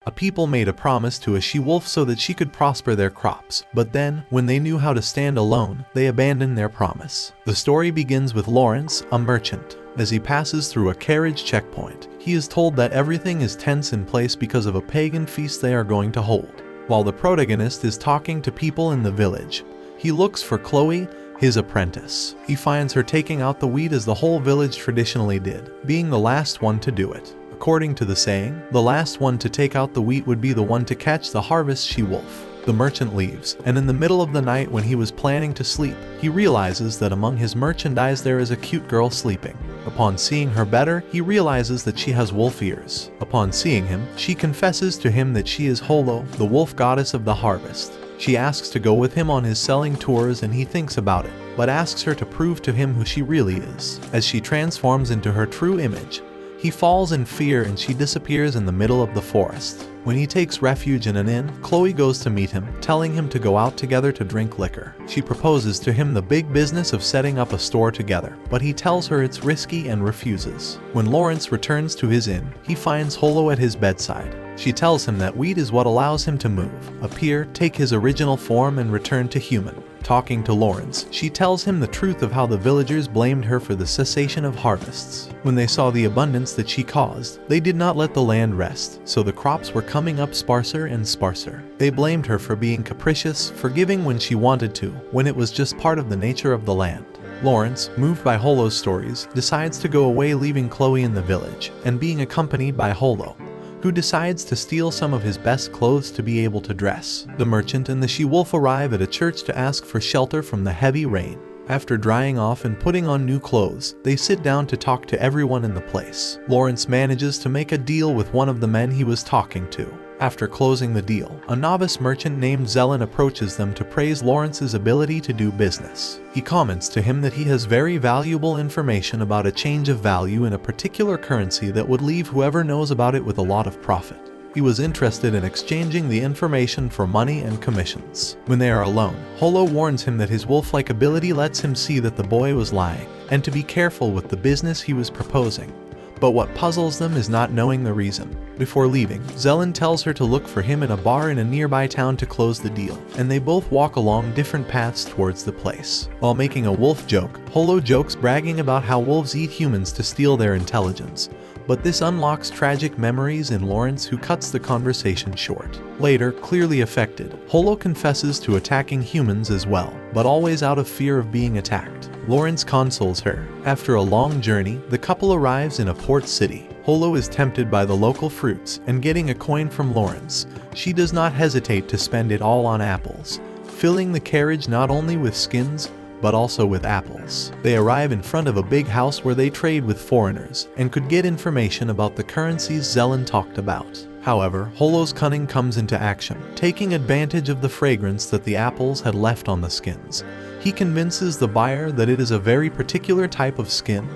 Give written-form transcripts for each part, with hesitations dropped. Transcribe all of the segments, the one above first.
A people made a promise to a she-wolf so that she could prosper their crops, but then, when they knew how to stand alone, they abandoned their promise. The story begins with Lawrence, a merchant. As he passes through a carriage checkpoint, he is told that everything is tense in place because of a pagan feast they are going to hold. While the protagonist is talking to people in the village, he looks for Chloe, his apprentice. He finds her taking out the wheat as the whole village traditionally did, being the last one to do it. According to the saying, the last one to take out the wheat would be the one to catch the harvest she-wolf. The merchant leaves, and in the middle of the night when he was planning to sleep, he realizes that among his merchandise there is a cute girl sleeping. Upon seeing her better, he realizes that she has wolf ears. Upon seeing him, she confesses to him that she is Holo, the wolf goddess of the harvest. She asks to go with him on his selling tours and he thinks about it, but asks her to prove to him who she really is. As she transforms into her true image, he falls in fear and she disappears in the middle of the forest. When he takes refuge in an inn, Chloe goes to meet him, telling him to go out together to drink liquor. She proposes to him the big business of setting up a store together, but he tells her it's risky and refuses. When Lawrence returns to his inn, he finds Holo at his bedside. She tells him that wheat is what allows him to move, appear, take his original form and return to human. Talking to Lawrence, she tells him the truth of how the villagers blamed her for the cessation of harvests. When they saw the abundance that she caused, they did not let the land rest, so the crops were coming up sparser and sparser. They blamed her for being capricious, forgiving when she wanted to, when it was just part of the nature of the land. Lawrence, moved by Holo's stories, decides to go away, leaving Chloe in the village, and being accompanied by Holo, who decides to steal some of his best clothes to be able to dress. The merchant and the she-wolf arrive at a church to ask for shelter from the heavy rain. After drying off and putting on new clothes, they sit down to talk to everyone in the place. Lawrence manages to make a deal with one of the men he was talking to. After closing the deal, a novice merchant named Zelen approaches them to praise Lawrence's ability to do business. He comments to him that he has very valuable information about a change of value in a particular currency that would leave whoever knows about it with a lot of profit. He was interested in exchanging the information for money and commissions. When they are alone, Holo warns him that his wolf-like ability lets him see that the boy was lying, and to be careful with the business he was proposing. But what puzzles them is not knowing the reason. Before leaving, Zelen tells her to look for him in a bar in a nearby town to close the deal, and they both walk along different paths towards the place. While making a wolf joke, Holo jokes bragging about how wolves eat humans to steal their intelligence, but this unlocks tragic memories in Lawrence, who cuts the conversation short. Later, clearly affected, Holo confesses to attacking humans as well, but always out of fear of being attacked. Lawrence consoles her. After a long journey, the couple arrives in a port city. Holo is tempted by the local fruits, and getting a coin from Lawrence, she does not hesitate to spend it all on apples, filling the carriage not only with skins, but also with apples. They arrive in front of a big house where they trade with foreigners, and could get information about the currencies Zelen talked about. However, Holo's cunning comes into action, taking advantage of the fragrance that the apples had left on the skins. He convinces the buyer that it is a very particular type of skin,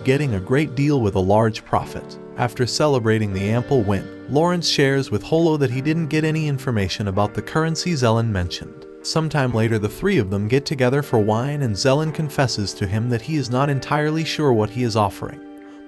getting a great deal with a large profit. After celebrating the ample win, Lawrence shares with Holo that he didn't get any information about the currency Zelen mentioned. Sometime later, the three of them get together for wine, and Zelen confesses to him that he is not entirely sure what he is offering,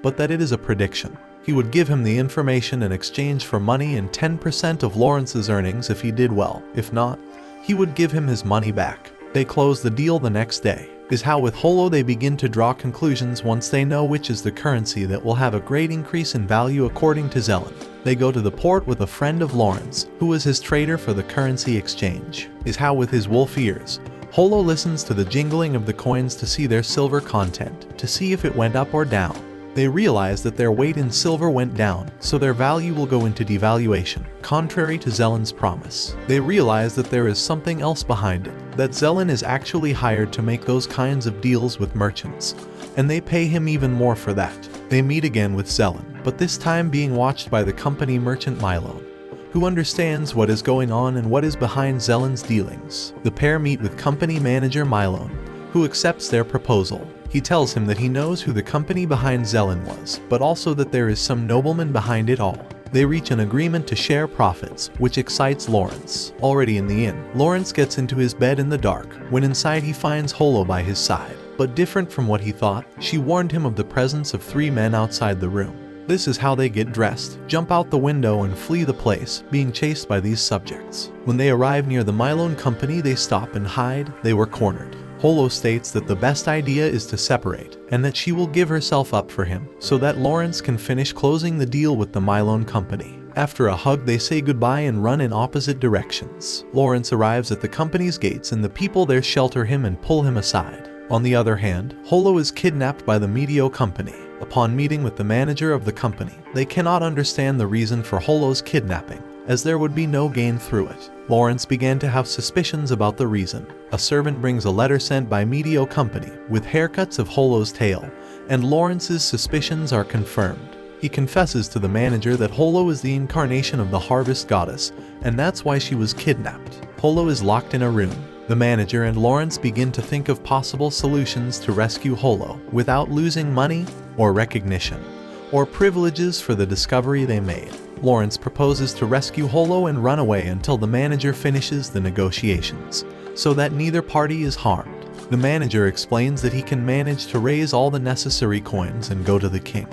but that it is a prediction. He would give him the information in exchange for money and 10% of Lawrence's earnings if he did well. If not, he would give him his money back. They close the deal the next day. Is how with Holo they begin to draw conclusions once they know which is the currency that will have a great increase in value according to Zelen. They go to the port with a friend of Lawrence, who was his trader for the currency exchange. Is how with his wolf ears, Holo listens to the jingling of the coins to see their silver content, to see if it went up or down. They realize that their weight in silver went down, so their value will go into devaluation, contrary to Zelen's promise. They realize that there is something else behind it, that Zelen is actually hired to make those kinds of deals with merchants, and they pay him even more for that. They meet again with Zelen, but this time being watched by the company merchant Milone, who understands what is going on and what is behind Zelen's dealings. The pair meet with company manager Milone, who accepts their proposal. He tells him that he knows who the company behind Zelen was, but also that there is some nobleman behind it all. They reach an agreement to share profits, which excites Lawrence. Already in the inn, Lawrence gets into his bed in the dark, when inside he finds Holo by his side. But different from what he thought, she warned him of the presence of three men outside the room. This is how they get dressed, jump out the window and flee the place, being chased by these subjects. When they arrive near the Mylone Company, they stop and hide. They were cornered. Holo states that the best idea is to separate, and that she will give herself up for him, so that Lawrence can finish closing the deal with the Mylone Company. After a hug, they say goodbye and run in opposite directions. Lawrence arrives at the company's gates and the people there shelter him and pull him aside. On the other hand, Holo is kidnapped by the Medio Company. Upon meeting with the manager of the company, they cannot understand the reason for Holo's kidnapping, as there would be no gain through it. Lawrence began to have suspicions about the reason. A servant brings a letter sent by Medio Company with haircuts of Holo's tail, and Lawrence's suspicions are confirmed. He confesses to the manager that Holo is the incarnation of the harvest goddess, and that's why she was kidnapped. Holo is locked in a room. The manager and Lawrence begin to think of possible solutions to rescue Holo without losing money or recognition or privileges for the discovery they made. Lawrence proposes to rescue Holo and run away until the manager finishes the negotiations, so that neither party is harmed. The manager explains that he can manage to raise all the necessary coins and go to the king,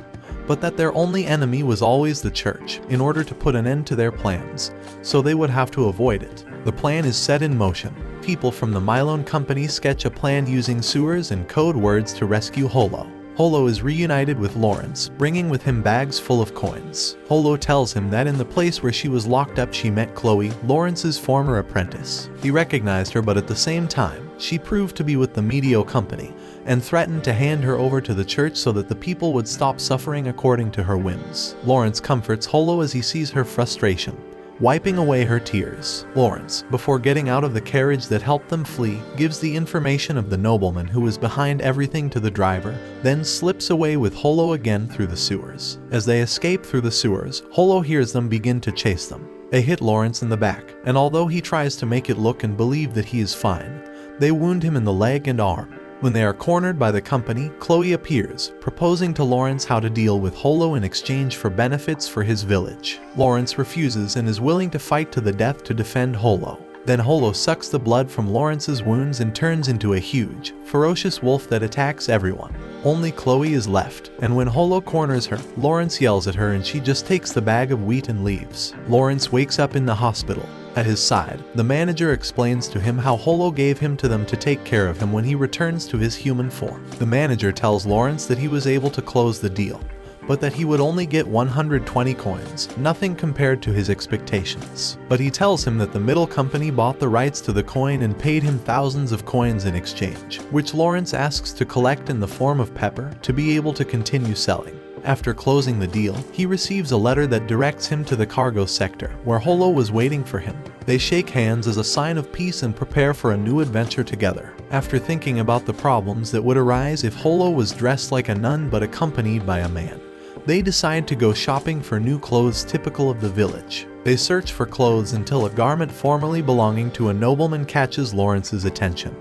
but that their only enemy was always the church, in order to put an end to their plans, so they would have to avoid it. The plan is set in motion. People from the Mylone Company sketch a plan using sewers and code words to rescue Holo. Holo is reunited with Lawrence, bringing with him bags full of coins. Holo tells him that in the place where she was locked up she met Chloe, Lawrence's former apprentice. He recognized her, but at the same time, she proved to be with the Medio Company, and threatened to hand her over to the church so that the people would stop suffering according to her whims. Lawrence comforts Holo as he sees her frustration, wiping away her tears. Lawrence, before getting out of the carriage that helped them flee, gives the information of the nobleman who was behind everything to the driver, then slips away with Holo again through the sewers. As they escape through the sewers, Holo hears them begin to chase them. They hit Lawrence in the back, and although he tries to make it look and believe that he is fine, they wound him in the leg and arm. When they are cornered by the company, Chloe appears, proposing to Lawrence how to deal with Holo in exchange for benefits for his village. Lawrence refuses and is willing to fight to the death to defend Holo. Then Holo sucks the blood from Lawrence's wounds and turns into a huge, ferocious wolf that attacks everyone. Only Chloe is left, and when Holo corners her, Lawrence yells at her and she just takes the bag of wheat and leaves. Lawrence wakes up in the hospital. At his side, the manager explains to him how Holo gave him to them to take care of him when he returns to his human form. The manager tells Lawrence that he was able to close the deal, but that he would only get 120 coins, nothing compared to his expectations. But he tells him that the Middle Company bought the rights to the coin and paid him thousands of coins in exchange, which Lawrence asks to collect in the form of pepper to be able to continue selling. After closing the deal, he receives a letter that directs him to the cargo sector, where Holo was waiting for him. They shake hands as a sign of peace and prepare for a new adventure together. After thinking about the problems that would arise if Holo was dressed like a nun but accompanied by a man, they decide to go shopping for new clothes typical of the village. They search for clothes until a garment formerly belonging to a nobleman catches Lawrence's attention,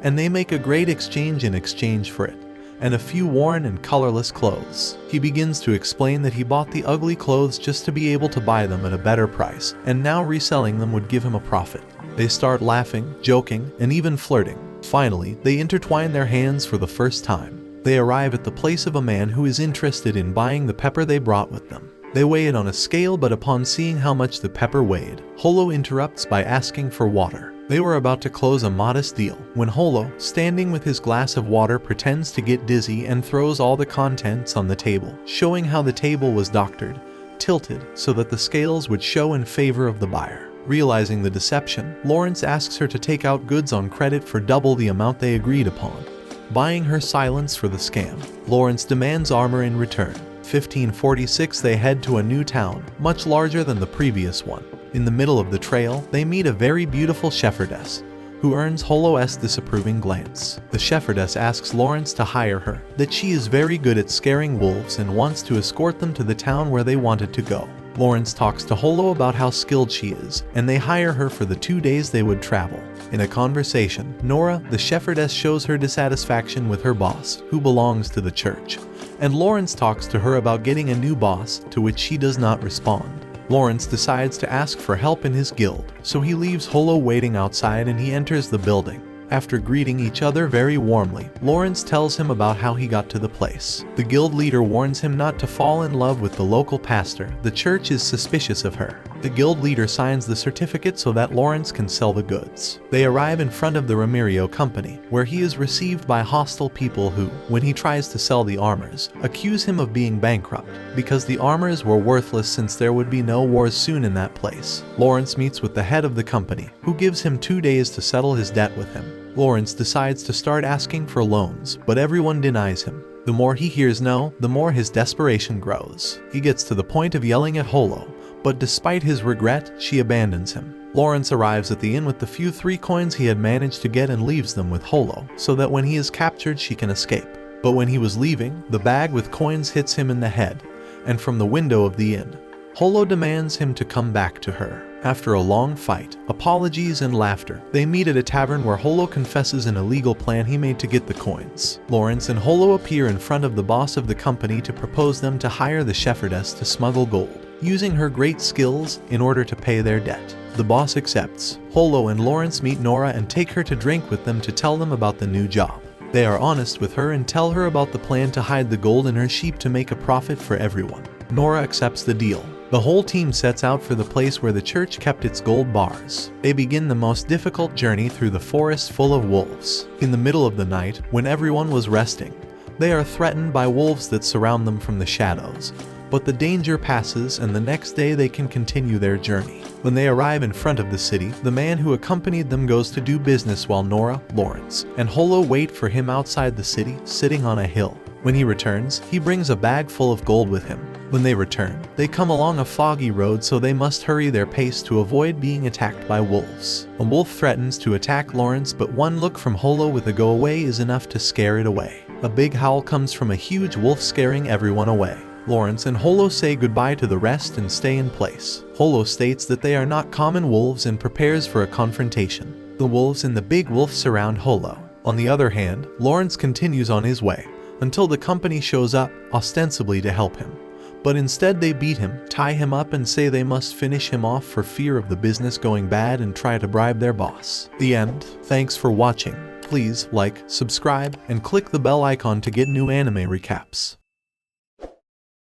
and they make a great exchange in exchange for it, and a few worn and colorless clothes. He begins to explain that he bought the ugly clothes just to be able to buy them at a better price, and now reselling them would give him a profit. They start laughing, joking, and even flirting. Finally, they intertwine their hands for the first time. They arrive at the place of a man who is interested in buying the pepper they brought with them. They weigh it on a scale, but upon seeing how much the pepper weighed, Holo interrupts by asking for water. They were about to close a modest deal when Holo, standing with his glass of water, pretends to get dizzy and throws all the contents on the table, showing how the table was doctored, tilted so that the scales would show in favor of the buyer. Realizing the deception, Lawrence asks her to take out goods on credit for double the amount they agreed upon, buying her silence for the scam. Lawrence demands armor in return. 1546, they head to a new town, much larger than the previous one. In the middle of the trail, they meet a very beautiful shepherdess, who earns Holo's disapproving glance. The shepherdess asks Lawrence to hire her, that she is very good at scaring wolves and wants to escort them to the town where they wanted to go. Lawrence talks to Holo about how skilled she is, and they hire her for the 2 days they would travel. In a conversation, Nora, the shepherdess, shows her dissatisfaction with her boss, who belongs to the church, and Lawrence talks to her about getting a new boss, to which she does not respond. Lawrence decides to ask for help in his guild, so he leaves Holo waiting outside and he enters the building. After greeting each other very warmly, Lawrence tells him about how he got to the place. The guild leader warns him not to fall in love with the local pastor. The church is suspicious of her. The guild leader signs the certificate so that Lawrence can sell the goods. They arrive in front of the Remiro company, where he is received by hostile people who, when he tries to sell the armors, accuse him of being bankrupt, because the armors were worthless since there would be no wars soon in that place. Lawrence meets with the head of the company, who gives him 2 days to settle his debt with him. Lawrence decides to start asking for loans, but everyone denies him. The more he hears no, the more his desperation grows. He gets to the point of yelling at Holo, but despite his regret, she abandons him. Lawrence arrives at the inn with the few 3 coins he had managed to get and leaves them with Holo, so that when he is captured she can escape. But when he was leaving, the bag with coins hits him in the head, and from the window of the inn, Holo demands him to come back to her. After a long fight, apologies and laughter, they meet at a tavern where Holo confesses an illegal plan he made to get the coins. Lawrence and Holo appear in front of the boss of the company to propose them to hire the shepherdess to smuggle gold, using her great skills in order to pay their debt. The boss accepts. Holo and Lawrence meet Nora and take her to drink with them to tell them about the new job. They are honest with her and tell her about the plan to hide the gold in her sheep to make a profit for everyone. Nora accepts the deal. The whole team sets out for the place where the church kept its gold bars. They begin the most difficult journey through the forest full of wolves. In the middle of the night, when everyone was resting, they are threatened by wolves that surround them from the shadows. But the danger passes and the next day they can continue their journey. When they arrive in front of the city, the man who accompanied them goes to do business while Nora, Lawrence, and Holo wait for him outside the city, sitting on a hill. When he returns, he brings a bag full of gold with him. When they return, they come along a foggy road, so they must hurry their pace to avoid being attacked by wolves. A wolf threatens to attack Lawrence, but one look from Holo with a go away is enough to scare it away. A big howl comes from a huge wolf, scaring everyone away. Lawrence and Holo say goodbye to the rest and stay in place. Holo states that they are not common wolves and prepares for a confrontation. The wolves and the big wolf surround Holo. On the other hand, Lawrence continues on his way, until the company shows up, ostensibly to help him. But instead they beat him, tie him up and say they must finish him off for fear of the business going bad and try to bribe their boss. The end. Thanks for watching. Please like, subscribe, and click the bell icon to get new anime recaps.